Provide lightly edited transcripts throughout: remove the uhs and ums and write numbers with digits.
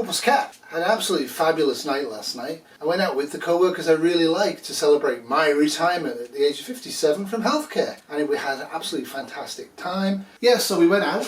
Huples Cat had an absolutely fabulous night last night. I went out with the co-workers I really like to celebrate my retirement at the age of 57 from healthcare, and we had an absolutely fantastic time. Yeah, so we went out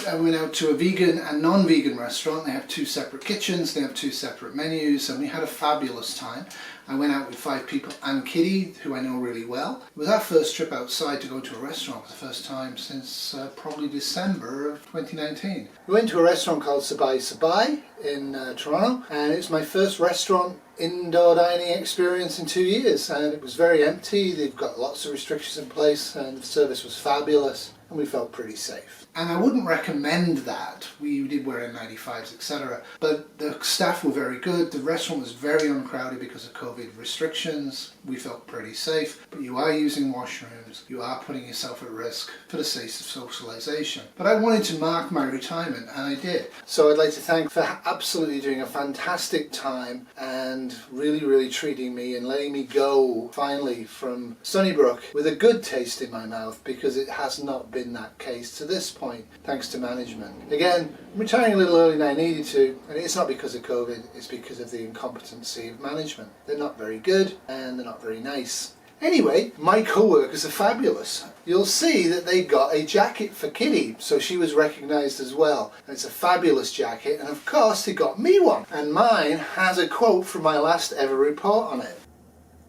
to a vegan and non-vegan restaurant. They have two separate kitchens, they have two separate menus, and we had a fabulous time. I went out with 5 people and Kitty, who I know really well. It was our first trip outside to go to a restaurant for the first time since probably December of 2019. We went to a restaurant called Sabai in Toronto, and it was my first restaurant indoor dining experience in 2 years, and it was very empty. They've got lots of restrictions in place and the service was fabulous and we felt pretty safe. And I wouldn't recommend that. We did wear N95s, etc. But the staff were very good. The restaurant was very uncrowded because of COVID restrictions. We felt pretty safe, but you are using washrooms. You are putting yourself at risk for the sake of socialization. But I wanted to mark my retirement, and I did. So I'd like to thank for absolutely doing a fantastic time and really treating me and letting me go finally from Sunnybrook with a good taste in my mouth, because it has not been that case to this point, thanks to management. Again, I'm retiring a little earlier than I needed to, and it's not because of COVID, it's because of the incompetency of management. They're not very good and they're not very nice. Anyway, my co-workers are fabulous. You'll see that they got a jacket for Kitty, so she was recognised as well. And it's a fabulous jacket, and of course they got me one. And mine has a quote from my last ever report on it.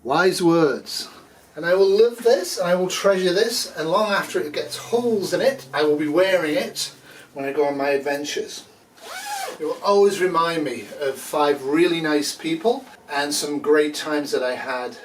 Wise words. And I will love this, and I will treasure this, and long after it gets holes in it, I will be wearing it when I go on my adventures. It will always remind me of 5 really nice people and some great times that I had.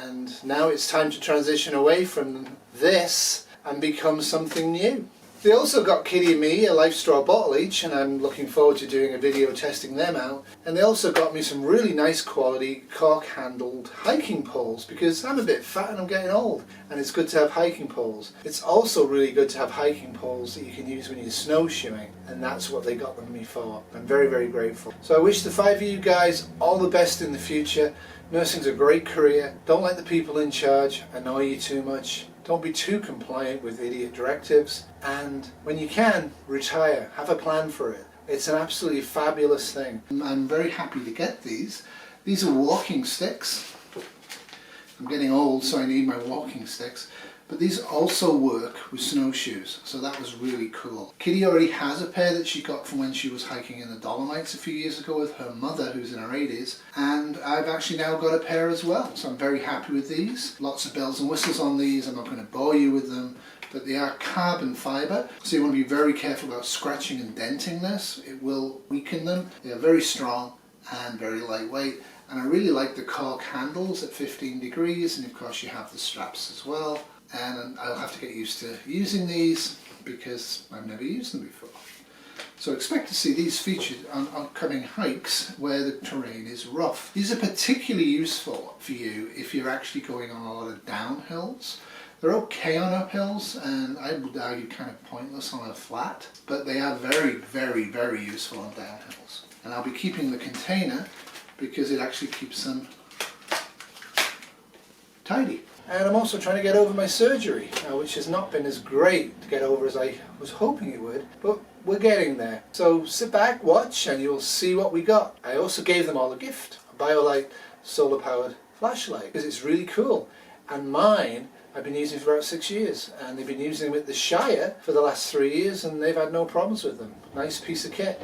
And now it's time to transition away from this and become something new. They also got Kitty and me a Life Straw bottle each, and I'm looking forward to doing a video testing them out. And they also got me some really nice quality cork handled hiking poles, because I'm a bit fat and I'm getting old, and it's good to have hiking poles. It's also really good to have hiking poles that you can use when you're snowshoeing, and that's what they got me for. I'm very grateful. So I wish the 5 of you guys all the best in the future. Nursing's a great career. Don't let the people in charge annoy you too much. Don't be too compliant with idiot directives, and when you can, retire. Have a plan for it. It's an absolutely fabulous thing. I'm very happy to get these. These are walking sticks. I'm getting old, so I need my walking sticks. But these also work with snowshoes, so that was really cool. Kitty already has a pair that she got from when she was hiking in the Dolomites a few years ago with her mother, who's in her 80s, and I've actually now got a pair as well, so I'm very happy with these. Lots of bells and whistles on these. I'm not going to bore you with them, but they are carbon fibre, so you want to be very careful about scratching and denting this. It will weaken them. They are very strong and very lightweight, and I really like the cork handles at 15 degrees, and of course you have the straps as well. And I'll have to get used to using these because I've never used them before. So expect to see these featured on upcoming hikes where the terrain is rough. These are particularly useful for you if you're actually going on a lot of downhills. They're okay on uphills, and I would argue kind of pointless on a flat, but they are very useful on downhills. And I'll be keeping the container because it actually keeps them tidy. And I'm also trying to get over my surgery, which has not been as great to get over as I was hoping it would, but we're getting there. So sit back, watch, and you'll see what we got. I also gave them all a gift, a BioLite solar powered flashlight, because it's really cool. And mine I've been using for about 6 years, and they've been using them with the Shire for the last 3 years, and they've had no problems with them. Nice piece of kit.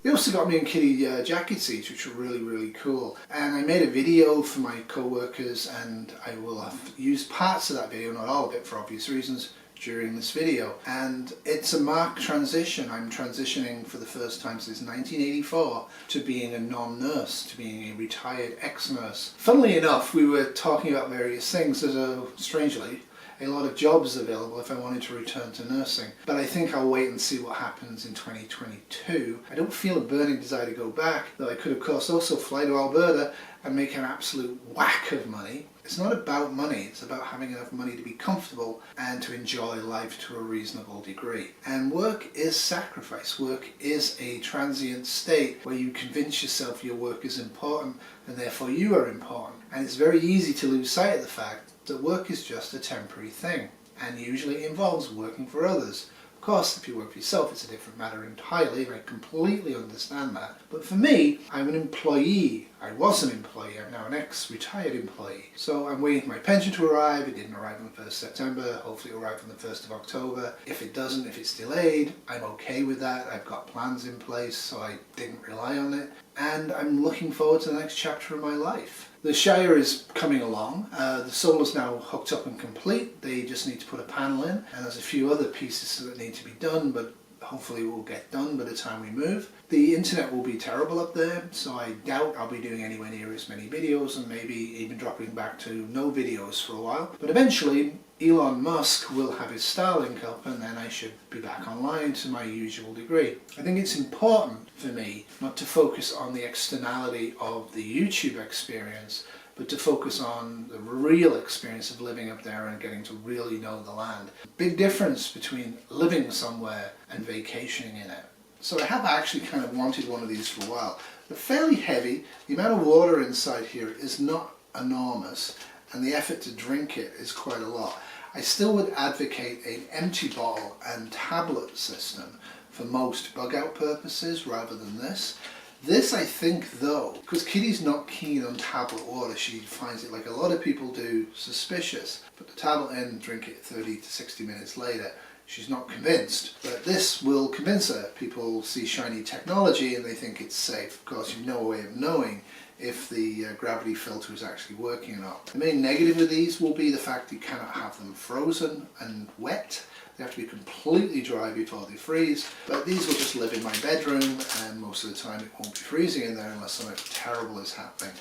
They also got me and Kitty jacket seats, which were really cool. And I made a video for my co-workers, and I will have used parts of that video, not all of it for obvious reasons, during this video. And it's a marked transition. I'm transitioning for the first time since 1984 to being a non-nurse, to being a retired ex-nurse. Funnily enough, we were talking about various things. There's strangely, a lot of jobs available if I wanted to return to nursing, but I think I'll wait and see what happens in 2022. I don't feel a burning desire to go back, though I could of course also fly to Alberta and make an absolute whack of money. It's not about money, it's about having enough money to be comfortable and to enjoy life to a reasonable degree. And work is sacrifice. Work is a transient state where you convince yourself your work is important and therefore you are important. And it's very easy to lose sight of the fact that work is just a temporary thing, and usually involves working for others. Of course, if you work for yourself, it's a different matter entirely, and I completely understand that. But for me, I'm an employee. I was an employee, I'm now an ex-retired employee. So I'm waiting for my pension to arrive. It didn't arrive on the 1st of September, hopefully it'll arrive on the 1st of October. If it doesn't, if it's delayed, I'm okay with that. I've got plans in place, so I didn't rely on it. And I'm looking forward to the next chapter of my life. The Shire is coming along. The solar's now hooked up and complete. They just need to put a panel in, and there's a few other pieces that need to be done, but hopefully will get done by the time we move. The internet will be terrible up there, so I doubt I'll be doing anywhere near as many videos, and maybe even dropping back to no videos for a while. But eventually Elon Musk will have his Starlink up, and then I should be back online to my usual degree. I think it's important for me not to focus on the externality of the YouTube experience, but to focus on the real experience of living up there and getting to really know the land. Big difference between living somewhere and vacationing in it. So I have actually kind of wanted one of these for a while. They're fairly heavy. The amount of water inside here is not enormous, and the effort to drink it is quite a lot. I still would advocate an empty bottle and tablet system for most bug out purposes rather than this. This, I think, though, because Kitty's not keen on tablet water, she finds it, like a lot of people do, suspicious. Put the tablet in, drink it 30 to 60 minutes later. She's not convinced, but this will convince her. People see shiny technology and they think it's safe. Of course, you've no way of knowing if the gravity filter is actually working or not. The main negative of these will be the fact that you cannot have them frozen and wet. They have to be completely dry before they freeze, but these will just live in my bedroom, and most of the time it won't be freezing in there unless something terrible is happening.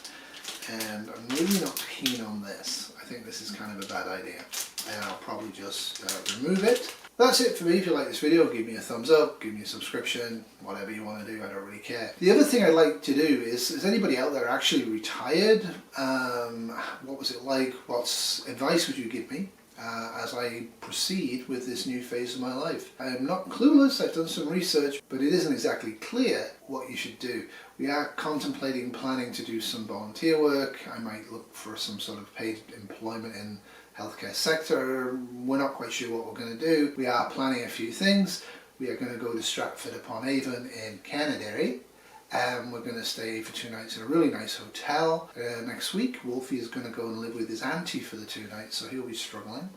And I'm really not keen on this. I think this is kind of a bad idea, and I'll probably just remove it. That's it for me. If you like this video, give me a thumbs up, give me a subscription, whatever you want to do, I don't really care. The other thing I'd like to do is anybody out there actually retired? What was it like? What advice would you give me as I proceed with this new phase of my life? I'm not clueless, I've done some research, but it isn't exactly clear what you should do. We are contemplating planning to do some volunteer work. I might look for some sort of paid employment in healthcare sector. We're not quite sure what we're going to do. We are planning a few things. We are going to go to Stratford-upon-Avon in Canterbury, and we're going to stay for 2 nights in a really nice hotel. Next week, Wolfie is going to go and live with his auntie for the 2 nights, so he'll be struggling.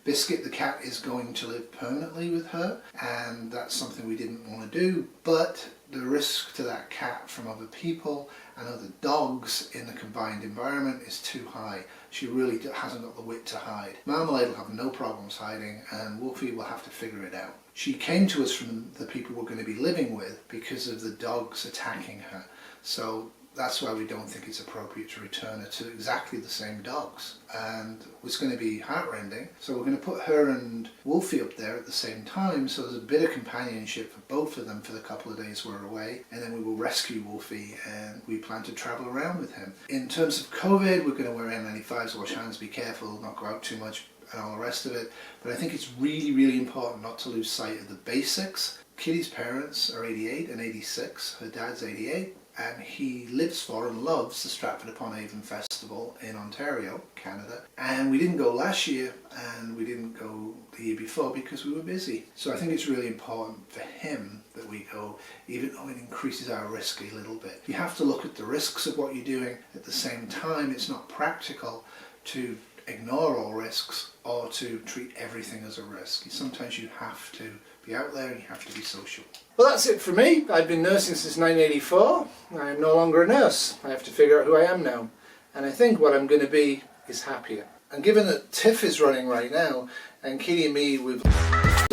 Biscuit the cat is going to live permanently with her, and that's something we didn't want to do, but the risk to that cat from other people and other dogs in the combined environment is too high. She really hasn't got the wit to hide. Marmalade will have no problems hiding, and Wolfie will have to figure it out. She came to us from the people we're going to be living with because of the dogs attacking her. So that's why we don't think it's appropriate to return her to exactly the same dogs. And it's going to be heartrending. So we're going to put her and Wolfie up there at the same time, so there's a bit of companionship for both of them for the couple of days we're away. And then we will rescue Wolfie, and we plan to travel around with him. In terms of COVID, we're going to wear N95s, wash hands, be careful, not go out too much, and all the rest of it. But I think it's really, really important not to lose sight of the basics. Kitty's parents are 88 and 86. Her dad's 88. And he lives for and loves the Stratford-upon-Avon Festival in Ontario, Canada. And we didn't go last year, and we didn't go the year before because we were busy. So I think it's really important for him that we go, even though it increases our risk a little bit. You have to look at the risks of what you're doing. At the same time, it's not practical to ignore all risks or to treat everything as a risk. Sometimes you have to be out there and you have to be social. Well, that's it for me. I've been nursing since 1984. I am no longer a nurse. I have to figure out who I am now. And I think what I'm going to be is happier. And given that TIFF is running right now, and Kitty and me we've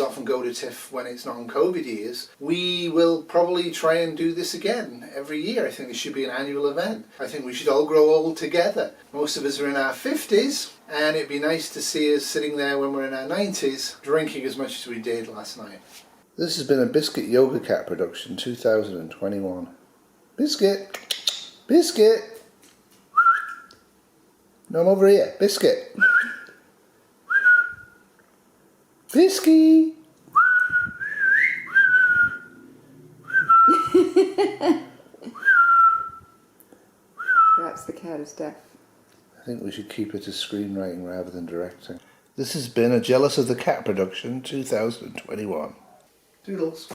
often go to TIFF when it's non-COVID years, we will probably try and do this again every year. I think this should be an annual event. I think we should all grow old together. Most of us are in our 50s, and it'd be nice to see us sitting there when we're in our 90s, drinking as much as we did last night. This has been a Biscuit Yoga Cat production 2021. Biscuit! Biscuit! No, I'm over here. Biscuit. Bisky. Perhaps the cat is deaf. I think we should keep it as screenwriting rather than directing. This has been a Jealous of the Cat production 2021. Doodles.